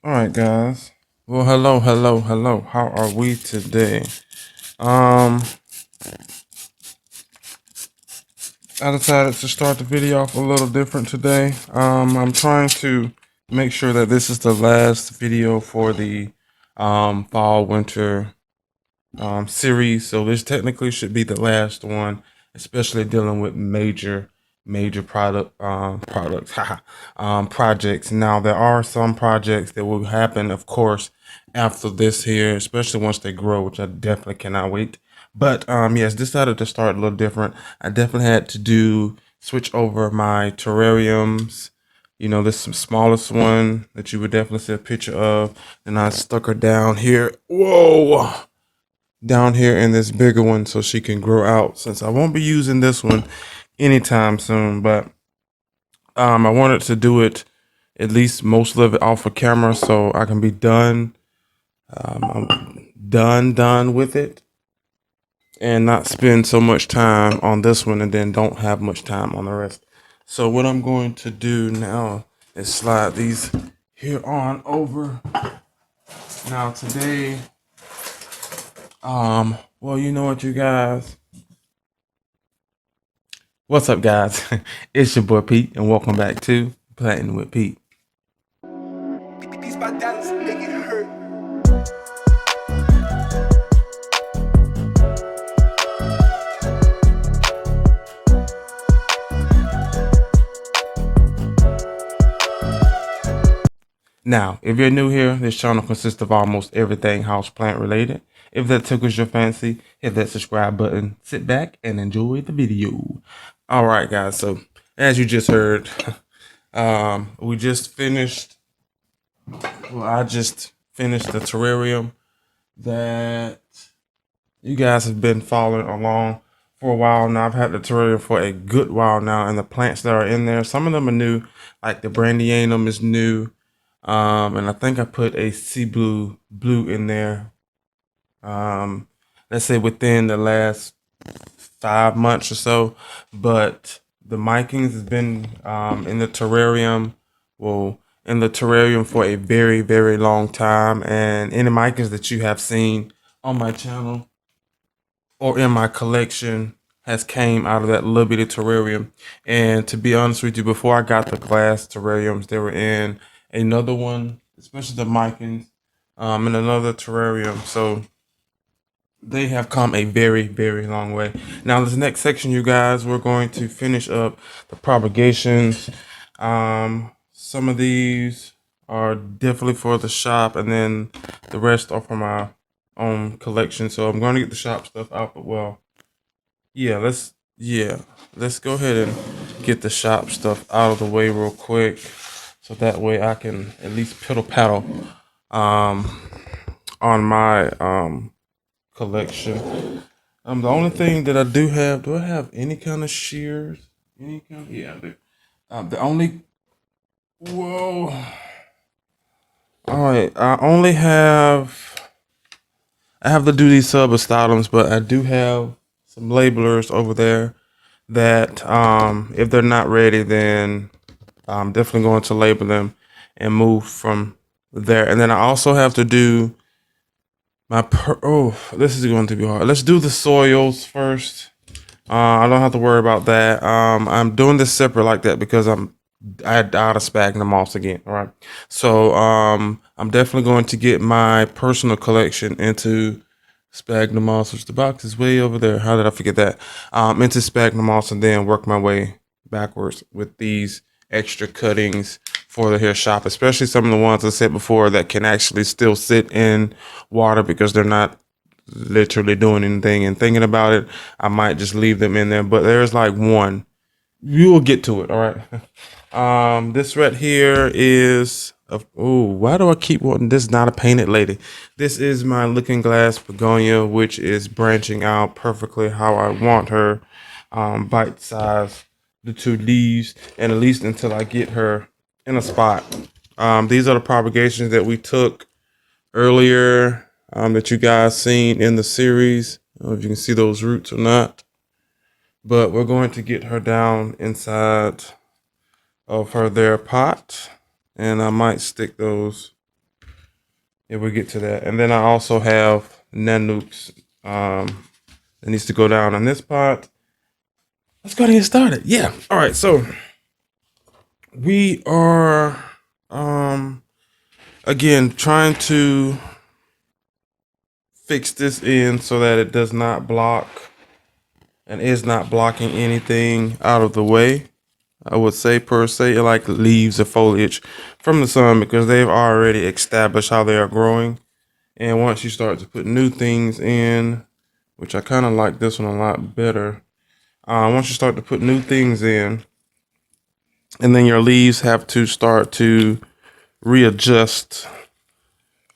All right, guys. Well, hello. How are we today? Um, I decided to start the video off a little different today. I'm trying to make sure that this is the last video for the fall winter series. So this technically should be the last one, especially dealing with major products projects. Now there are some projects that will happen, of course, after this here, especially once they grow, which I definitely cannot wait. But yes, decided to start a little different. I definitely had to switch over my terrariums. You know, this smallest one that you would definitely see a picture of, and I stuck her down here. Whoa, down here in this bigger one so she can grow out, since I won't be using this one anytime soon. But I wanted to do it, at least most of it, off of camera so I can be done. I'm done with it and not spend so much time on this one and then don't have much time on the rest. So what I'm going to do now is slide these here on over. Now today, well, you know what, you guys. What's up, guys? It's your boy Pete, and welcome back to Planting with Pete. Now, if you're new here, this channel consists of almost everything houseplant related. If that tickles your fancy, hit that subscribe button, sit back, and enjoy the video. All right, guys. So, as you just heard, we just finished. Well, I just finished the terrarium that you guys have been following along for a while now. I've had the terrarium for a good while now, and the plants that are in there, some of them are new, like the brandianum is new. And I think I put a sea blue in there. Let's say within the last 5 months or so. But the micings has been in the terrarium, well, in the terrarium for a very long time. And any micings that you have seen on my channel or in my collection has came out of that little bitty terrarium. And to be honest with you, before I got the glass terrariums, they were in another one, especially the micins, in another terrarium. So they have come a very long way. Now this next section, you guys, we're going to finish up the propagations. Some of these are definitely for the shop, and then the rest are for my own collection. So I'm going to get the shop stuff out, but well, let's go ahead and get the shop stuff out of the way real quick, so that way I can at least piddle paddle on my collection. The only thing that I do I have any kind of shears? Any kind? Yeah, I do. The only whoa. All right, I have the duty subastylums, but I do have some labelers over there that if they're not ready, then I'm definitely going to label them and move from there. And then I also have to do this is going to be hard. Let's do the soils first. I don't have to worry about that. I'm doing this separate like that because I had out of sphagnum moss again. All right. So I'm definitely going to get my personal collection into sphagnum moss, which the box is way over there. How did I forget that? Into sphagnum moss, and then work my way backwards with these extra cuttings for the hair shop, especially some of the ones I said before that can actually still sit in water because they're not literally doing anything. And thinking about it, I might just leave them in there. But there's like one. You will get to it. All right. This right here is why do I keep wanting this? Not a painted lady. This is my looking glass begonia, which is branching out perfectly how I want her. Bite size, the two leaves, and at least until I get her in a spot. These are the propagations that we took earlier, that you guys seen in the series. I don't know if you can see those roots or not, but we're going to get her down inside of her there pot, and I might stick those yeah, we'll get to that. And then I also have nanooks that needs to go down on this pot. Let's go ahead and get started. Yeah. All right. So we are again trying to fix this in so that it does not block and is not blocking anything out of the way. I would say per se, like leaves or foliage from the sun, because they've already established how they are growing. And once you start to put new things in, which I kind of like this one a lot better. Once you start to put new things in, and then your leaves have to start to readjust.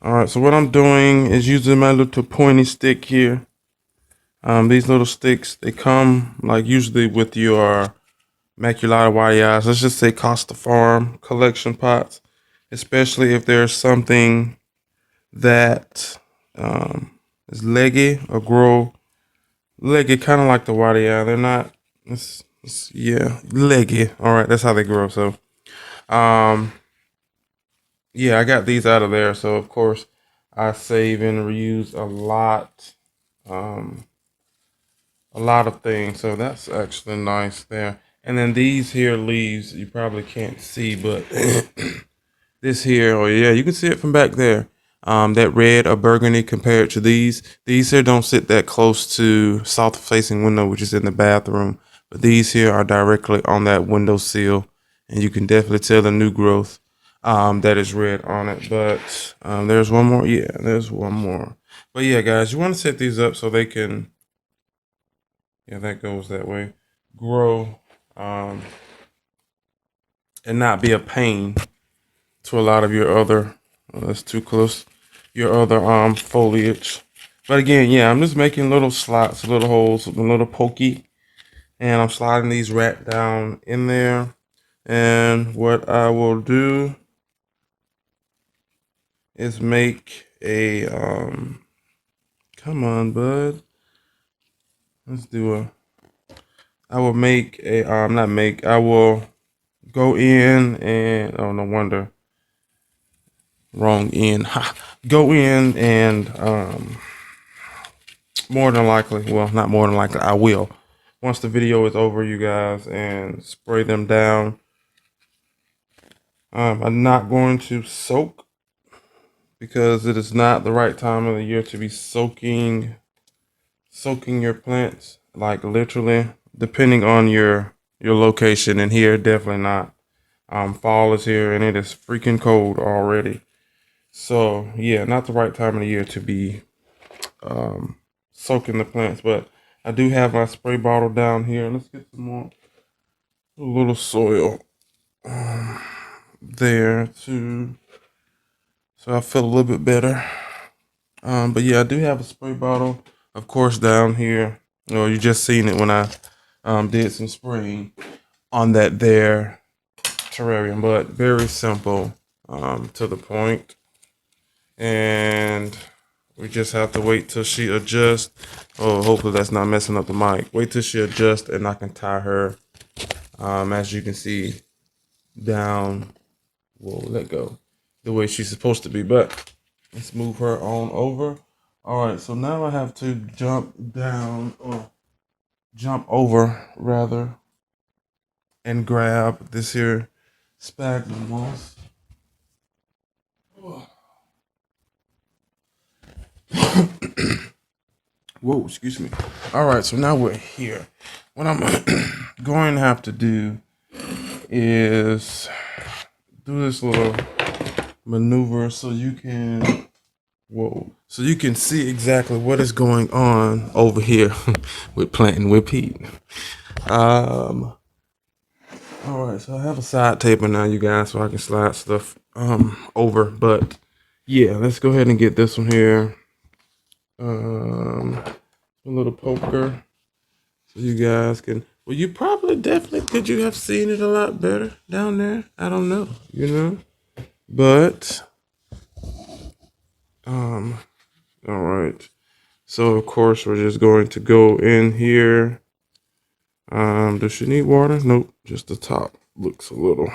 All right, so what I'm doing is using my little pointy stick here. These little sticks, they come like usually with your maculata whiteyes. Let's just say Costa Farm collection pots, especially if there's something that is leggy or grow leggy, kind of like the whitey eye. They're not. Yeah, leggy. All right, that's how they grow. So, yeah, I got these out of there. So of course, I save and reuse a lot of things. So that's actually nice there. And then these here leaves, you probably can't see, but this here, oh yeah, you can see it from back there. That red or burgundy compared to these. These here don't sit that close to south facing window, which is in the bathroom. But these here are directly on that window sill. And you can definitely tell the new growth that is red on it. But there's one more. Yeah, there's one more. But yeah, guys, you want to set these up so they can, yeah, that goes that way, grow and not be a pain to a lot of your other, that's too close, your other foliage. But again, yeah, I'm just making little slots, little holes, a little pokey, and I'm sliding these right down in there. And what I will do is make a come on, bud, let's do a, I will make a not make, I will go in and, oh no wonder, wrong end. Go in and more than likely, well, not more than likely, I will, once the video is over, you guys, and spray them down. I'm not going to soak because it is not the right time of the year to be soaking your plants, like literally, depending on your location. And here, definitely not. Fall is here and it is freaking cold already. So yeah, not the right time of the year to be soaking the plants. But I do have my spray bottle down here. Let's get some more, a little soil there too, so I feel a little bit better. But yeah, I do have a spray bottle, of course, down here. Well, you just seen it when I did some spraying on that there terrarium, but very simple, to the point. And we just have to wait till she adjusts. Oh, hopefully that's not messing up the mic. Wait till she adjusts and I can tie her, as you can see, down. Whoa, let go. The way she's supposed to be. But let's move her on over. All right, so now I have to jump down, or jump over rather, and grab this here sphagnum moss. Whoa, excuse me. All right, so now we're here. What I'm going to have to do is do this little maneuver so you can, whoa, so you can see exactly what is going on over here with planting with Pete. All right, so I have a side table now, you guys, so I can slide stuff over. But yeah, let's go ahead and get this one here. A little poker, so you guys can. Well, you probably definitely could you have seen it a lot better down there. I don't know, you know, but all right. So of course we're just going to go in here. Does she need water? Nope, just the top looks a little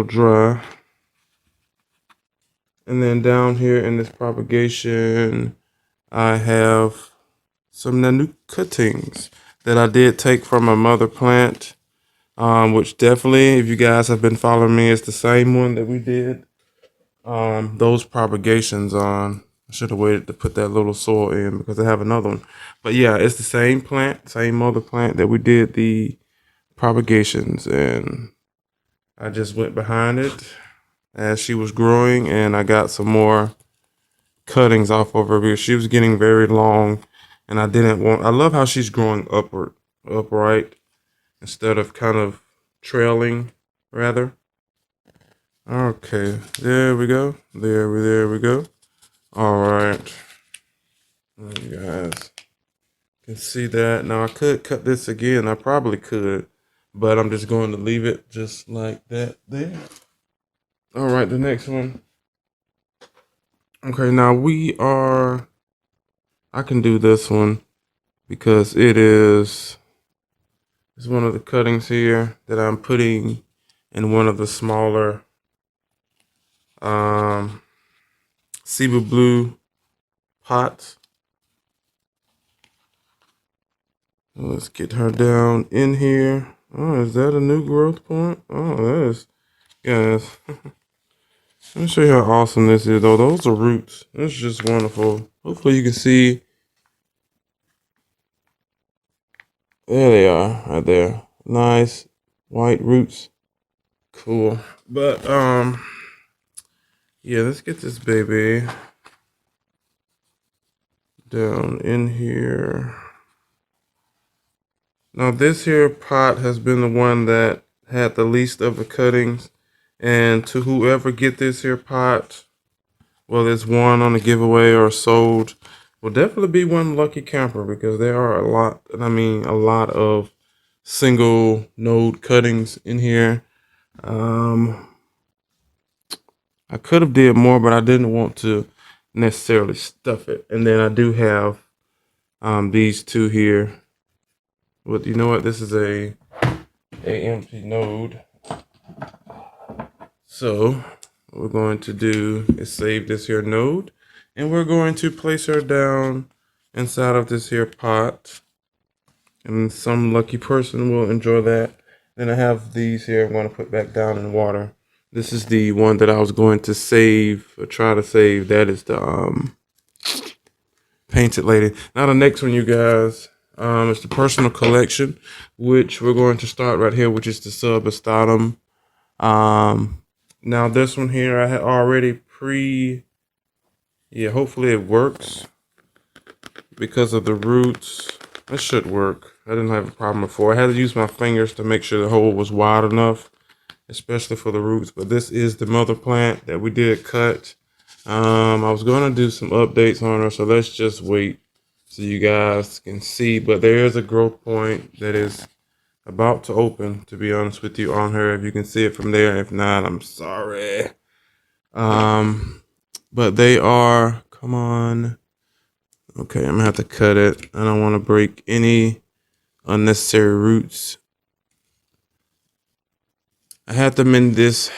dry. And then down here in this propagation, I have some new cuttings that I did take from my mother plant, which definitely, if you guys have been following me, it's the same one that we did those propagations on. I should have waited to put that little soil in because I have another one. But yeah, it's the same plant, same mother plant that we did the propagations, and I just went behind it as she was growing, and I got some more cuttings off of her because she was getting very long, and I didn't want. I love how she's growing upright instead of kind of trailing, rather. Okay, there we go. There we go. All right, you guys can see that. Now I could cut this again. I probably could, but I'm just going to leave it just like that there. All right, the next one. Okay, now I can do this one because it's one of the cuttings here that I'm putting in one of the smaller Cebu Blue pots. Let's get her down in here. Oh, is that a new growth point? Oh, that is, guys. Let me show you how awesome this is, though. Those are roots. It's just wonderful. Hopefully you can see. There they are, right there. Nice white roots. Cool. But, yeah, let's get this baby down in here. Now this here pot has been the one that had the least of the cuttings, and to whoever get this here pot, whether it's won on a giveaway or sold, will definitely be one lucky camper because there are a lot, and I mean a lot of single node cuttings in here. I could have did more, but I didn't want to necessarily stuff it. And then I do have these two here. But you know what? This is a empty node. So what we're going to do is save this here node, and we're going to place her down inside of this here pot. And some lucky person will enjoy that. Then I have these here I'm going to put back down in water. This is the one that I was going to save, or try to save. That is the Painted Lady. Now the next one, you guys, is the personal collection, which we're going to start right here, which is the subastatum. Now this one here, I had already hopefully it works because of the roots. It should work. I didn't have a problem before. I had to use my fingers to make sure the hole was wide enough, especially for the roots. But this is the mother plant that we did cut. I was going to do some updates on her, so let's just wait so you guys can see. But there is a growth point that is about to open, to be honest with you, on her. If you can see it from there. If not, I'm sorry. But they are, come on. Okay, I'm gonna have to cut it. I don't want to break any unnecessary roots. I had them in this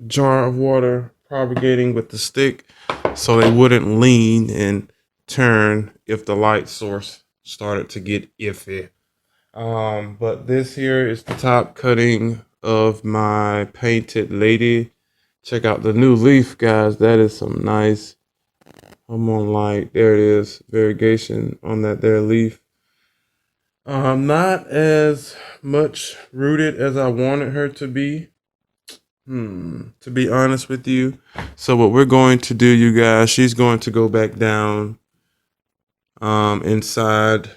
jar of water propagating with the stick so they wouldn't lean and turn if the light source started to get iffy. But this here is the top cutting of my Painted Lady. Check out the new leaf, guys. That is some nice, I'm on light. There it is, variegation on that there leaf. Not as much rooted as I wanted her to be. To be honest with you. So what we're going to do, you guys, she's going to go back down inside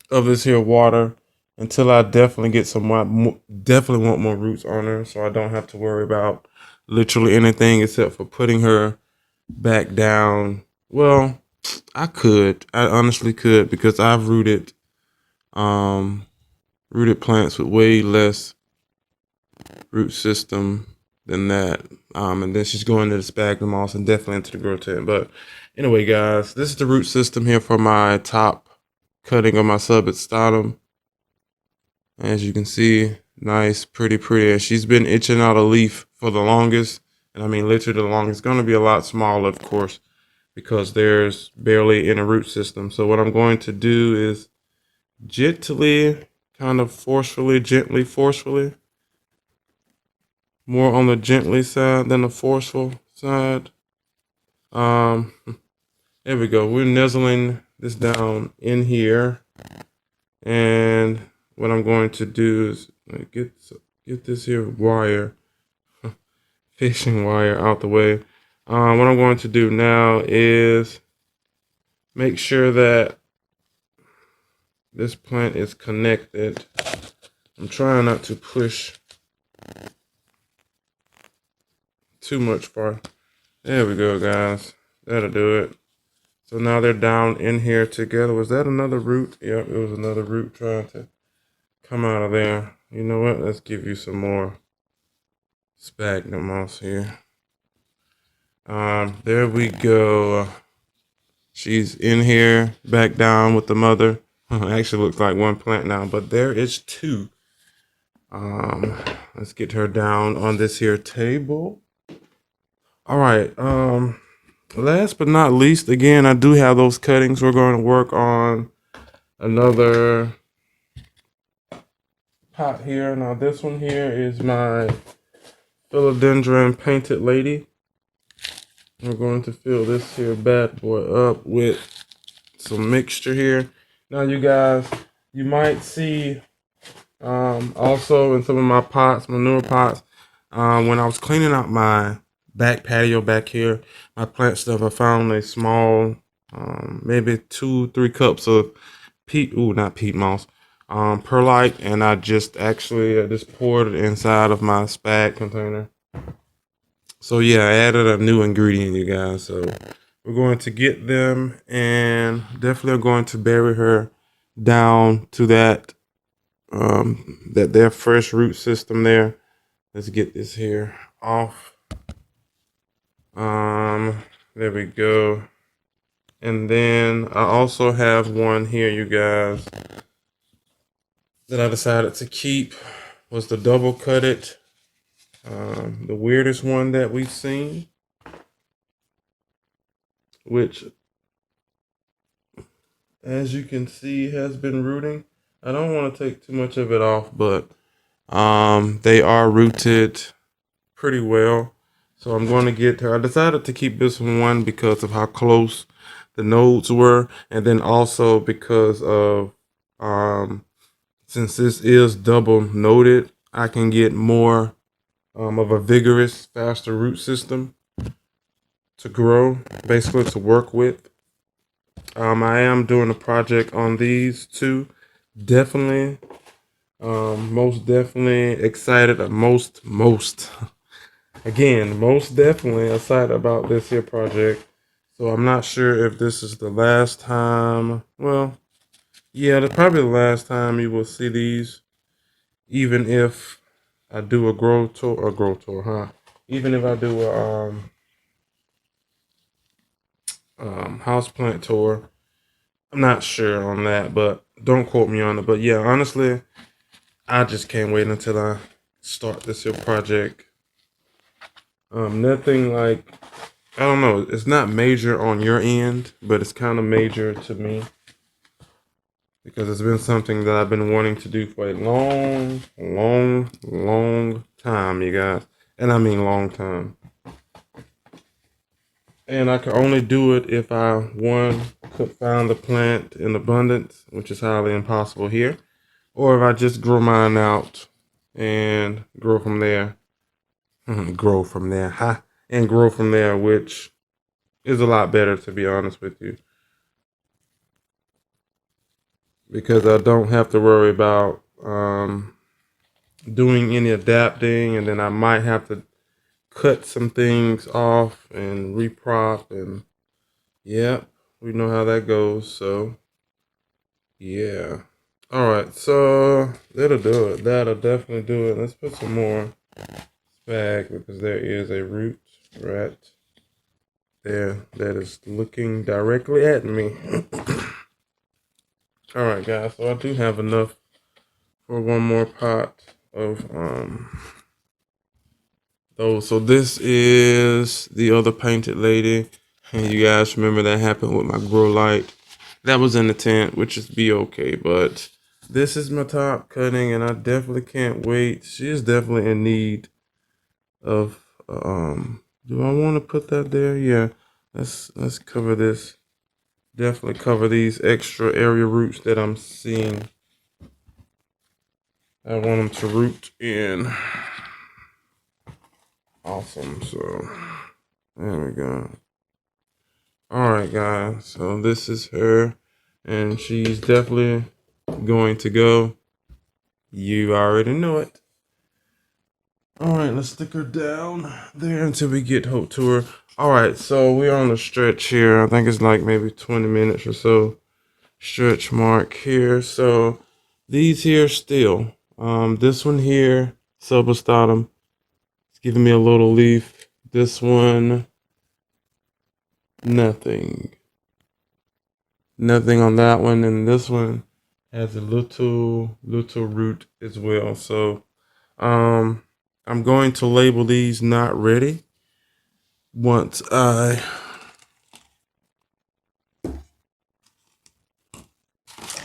of this here water until I definitely get definitely want more roots on her, so I don't have to worry about literally anything except for putting her back down. Well, I honestly could, because I've rooted plants with way less root system than that. And then she's going to the sphagnum moss and definitely into the grow tent. But anyway, guys, this is the root system here for my top cutting of my substatum. As you can see, Nice, pretty. And she's been itching out a leaf for the longest. And I mean, literally the longest. It's going to be a lot smaller, of course, because there's barely any root system. So what I'm going to do is gently, kind of gently, forcefully. More on the gently side than the forceful side. There we go. We're nuzzling this down in here. And what I'm going to do is get this here wire, fishing wire out the way. What I'm going to do now is make sure that this plant is connected. I'm trying not to push too much far. There we go, guys. That'll do it. So now they're down in here together. Was that another root? Yep, it was another root trying to come out of there. You know what? Let's give you some more sphagnum moss here. There we go. She's in here, back down with the mother. Actually looks like one plant now, but there is two. Let's get her down on this here table. All right. Last but not least, again, I do have those cuttings. We're going to work on another pot here. Now this one here is my philodendron painted lady. We're going to fill this here bad boy up with some mixture here. Now you guys, you might see also in some of my pots, manure pots, when I was cleaning out my back patio back here, my plant stuff, I found a small, maybe 2-3 cups of peat moss, perlite, and I just poured it inside of my spag container. So yeah, I added a new ingredient, you guys. So we're going to get them, and definitely are going to bury her down to that their fresh root system there. Let's get this here off. There we go. And then I also have one here, you guys, that I decided to keep. Was the double cut it. The weirdest one that we've seen, which, as you can see, has been rooting. I don't want to take too much of it off, but they are rooted pretty well. So I'm going to get her. I decided to keep this one because of how close the nodes were, and then also because of since this is double noded, I can get more of a vigorous, faster root system to grow, basically to work with. I am doing a project on these two. Definitely, most definitely excited. Most definitely excited about this here project. So I'm not sure if this is the last time. Well, yeah, that's probably the last time you will see these. Even if I do a grow tour, huh? Even if I do a houseplant tour, I'm not sure on that, but don't quote me on it. But yeah, honestly, I just can't wait until I start this here project. Nothing like, I don't know, it's not major on your end, but it's kind of major to me because it's been something that I've been wanting to do for a long time, you guys. And I mean long time. And I can only do it if I, one, could find the plant in abundance, which is highly impossible here, or if I just grow mine out and grow from there. Grow from there, and grow from there, which is a lot better, to be honest with you, because I don't have to worry about doing any adapting, and then I might have to cut some things off and reprop, and yeah, we know how that goes. So yeah, all right, so that'll do it. That'll definitely do it. Let's put some more spag, because there is a root right there that is looking directly at me. All right, guys, so I do have enough for one more pot of those. So this is the other painted lady. And you guys remember that happened with my grow light. That was in the tent, which is be okay. But this is my top cutting, and I definitely can't wait. She is definitely in need of do I want to put that there? Yeah. Let's cover this. Definitely cover these extra area roots that I'm seeing. I want them to root in. Awesome. So there we go. All right, guys. So this is her, and she's definitely going to go. You already know it. All right, let's stick her down there until we get hope to her. All right, so we're on the stretch here. I think it's like maybe 20 minutes or so. Stretch mark here. So these here still. This one here, subastatum, it's giving me a little leaf. This one, nothing. Nothing on that one, and this one has a little root as well. So I'm going to label these not ready once I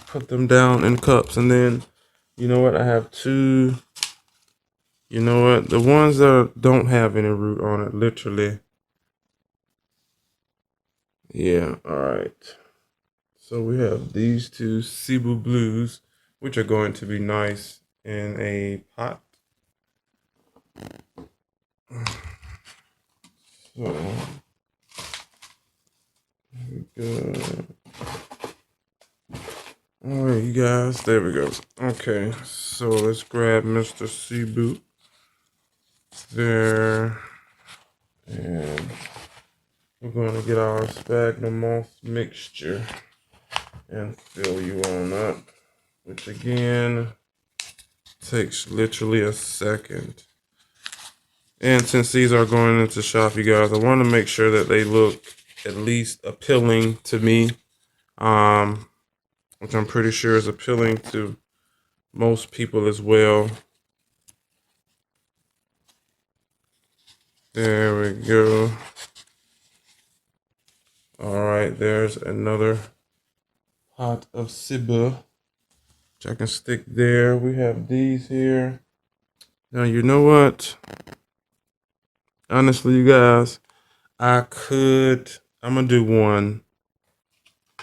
put them down in cups. And then you know what, I have two. You know what, the ones that don't have any root on it, literally, yeah. All right, so we have these two Cebu Blues, which are going to be nice in a pot. So here we go. All right, you guys, there we go. Okay, so let's grab Mr. Cebu there, and we're going to get our sphagnum moss mixture and fill you on up, which again takes literally a second. And since these are going into shop, you guys, I want to make sure that they look at least appealing to me, which I'm pretty sure is appealing to most people as well. There we go. All right, there's another pot of Cebu, which I can stick there. We have these here. Now, you know what? Honestly, you guys, I'm gonna do one.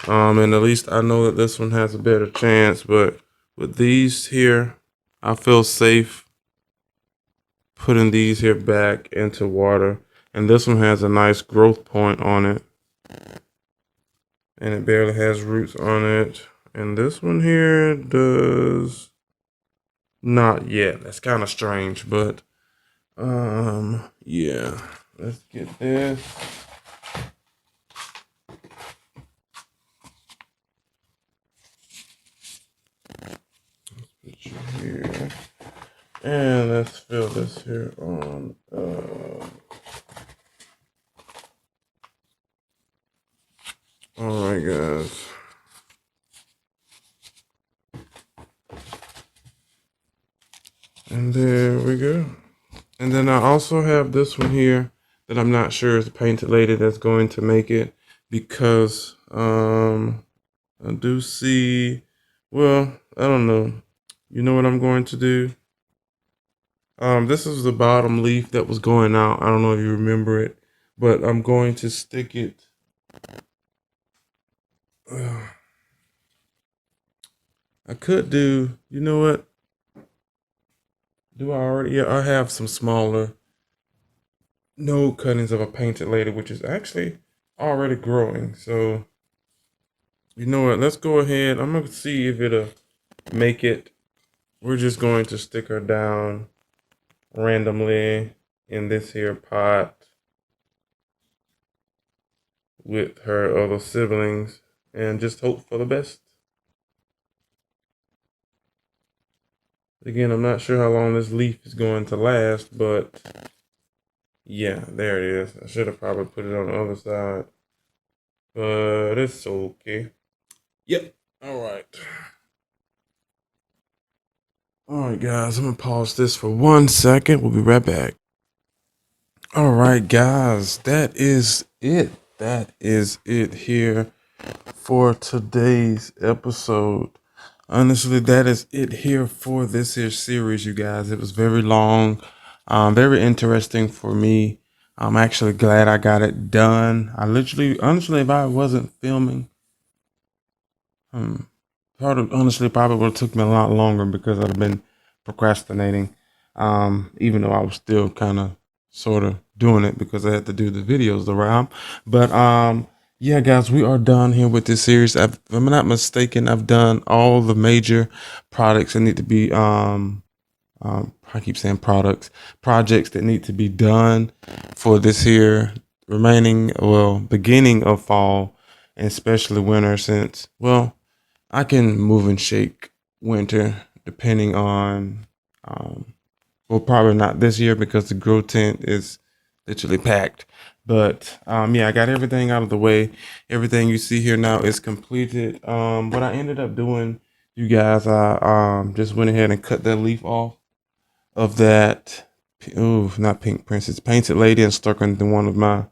And at least I know that this one has a better chance, but with these here, I feel safe putting these here back into water. And this one has a nice growth point on it, and it barely has roots on it. And this one here does not yet. That's kind of strange, but yeah. Let's get this. Let's put you here. And let's fill this here on. All right, guys. And there we go. And then I also have this one here that I'm not sure is the painted lady that's going to make it, because I do see, well, I don't know. You know what I'm going to do? This is the bottom leaf that was going out. I don't know if you remember it, but I'm going to stick it. I could do, you know what? Do I already? Yeah, I have some smaller node cuttings of a painted lady, which is actually already growing. So, you know what? Let's go ahead. I'm going to see if it'll make it. We're just going to stick her down randomly in this here pot with her other siblings and just hope for the best. Again, I'm not sure how long this leaf is going to last, but yeah, there it is. I should have probably put it on the other side, but it's okay. Yep. All right. All right, guys, I'm gonna pause this for 1 second. We'll be right back. All right, guys, that is it. That is it here for today's episode. Honestly, that is it here for this here series, you guys. It was very long, very interesting for me. I'm actually glad I got it done. I literally, honestly, if I wasn't filming, hmm, honestly, probably would have took me a lot longer because I'd have been procrastinating. Even though I was still kind of sort of doing it because I had to do the videos around. But yeah, guys, we are done here with this series. If I'm not mistaken, I've done all the major products that need to be I keep saying projects that need to be done for this here beginning of fall and especially winter, since I can move and shake winter depending on, probably not this year because the grow tent is literally packed. But yeah, I got everything out of the way. Everything you see here now is completed. What I ended up doing, you guys, I just went ahead and cut that leaf off of that. Ooh, not pink princess, painted lady, and stuck into one of my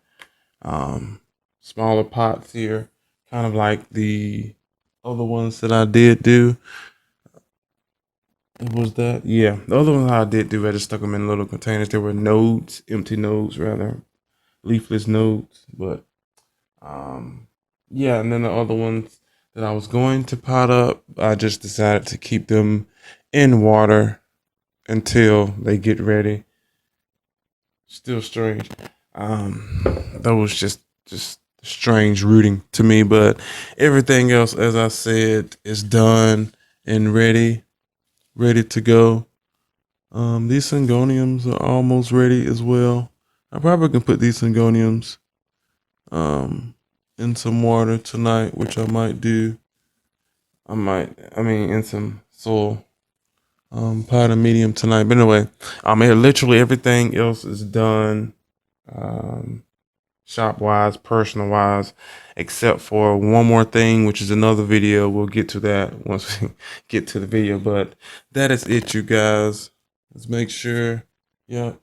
smaller pots here, kind of like the other ones that I did do. Was that? Yeah, the other ones I did do, I just stuck them in little containers. There were nodes, empty nodes rather, leafless nodes. But um, yeah, and then the other ones that I was going to pot up, I just decided to keep them in water until they get ready. Still strange. That was just strange rooting to me, but everything else, as I said, is done and ready to go. These syngoniums are almost ready as well. I probably can put these syngoniums in some water tonight, which I might do. In some soil, pot of medium tonight. But anyway, literally everything else is done, um, shop wise, personal wise, except for one more thing, which is another video. We'll get to that once we get to the video. But that is it, you guys. Let's make sure. Yep.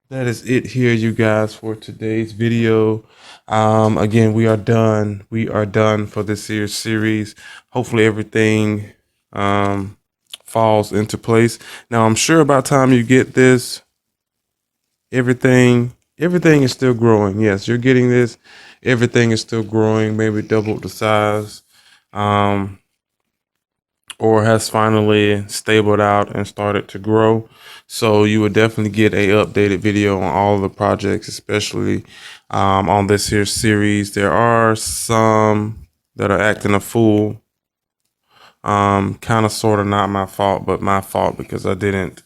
That is it here, you guys, for today's video. Again, we are done. We are done for this series. Hopefully everything falls into place. Now, I'm sure by the time you get this, everything is still growing. Yes, you're getting this. Everything is still growing, maybe double the size. Or has finally stabled out and started to grow. So you will definitely get a updated video on all of the projects, especially on this here series. There are some that are acting a fool. Kind of sort of not my fault, but my fault because I didn't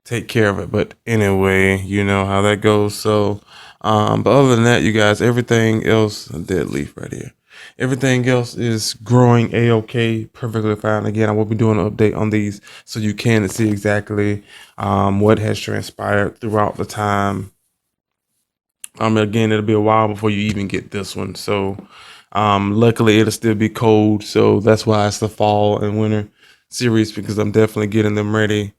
take care of it. But anyway, you know how that goes. So, but other than that, you guys, everything else, a dead leaf right here. Everything else is growing a-okay, perfectly fine. Again, I will be doing an update on these so you can see exactly what has transpired throughout the time. Again, it'll be a while before you even get this one. So, luckily, it'll still be cold. So that's why it's the fall and winter series, because I'm definitely getting them ready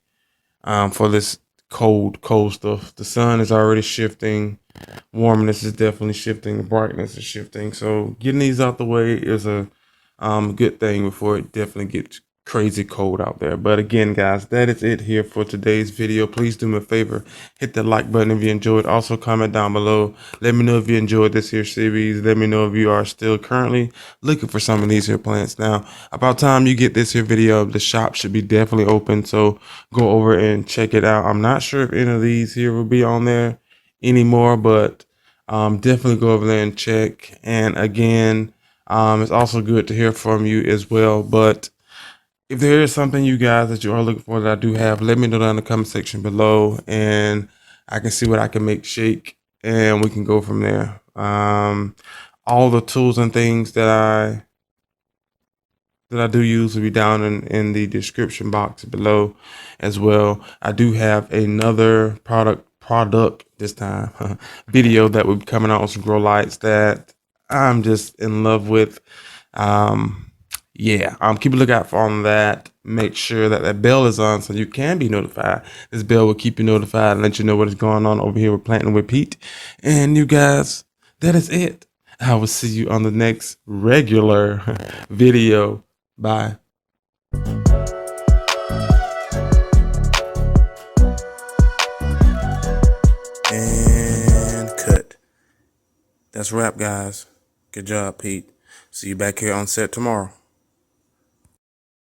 for this cold stuff. The sun is already shifting. Warmness is definitely shifting. The brightness is shifting. So getting these out the way is a good thing before it definitely gets crazy cold out there. But again, guys, that is it here for today's video. Please do me a favor, hit the like button if you enjoyed. Also comment down below, let me know if you enjoyed this here series. Let me know if you are still currently looking for some of these here plants. Now, about time you get this here video, the shop should be definitely open, so go over and check it out. I'm not sure if any of these here will be on there anymore, but definitely go over there and check. And again, it's also good to hear from you as well. But if there is something, you guys, that you are looking for that I do have, let me know down in the comment section below, and I can see what I can make shake, and we can go from there. All the tools and things that I do use will be down in the description box below as well. I do have another product this time video that will be coming out on some grow lights that I'm just in love with. yeah, keep a lookout for on that. Make sure that that bell is on so you can be notified. This bell will keep you notified and let you know what is going on over here with Planting with Pete. And you guys, that is it. I will see you on the next regular video. Bye. And cut. That's a wrap, guys. Good job, Pete. See you back here on set tomorrow.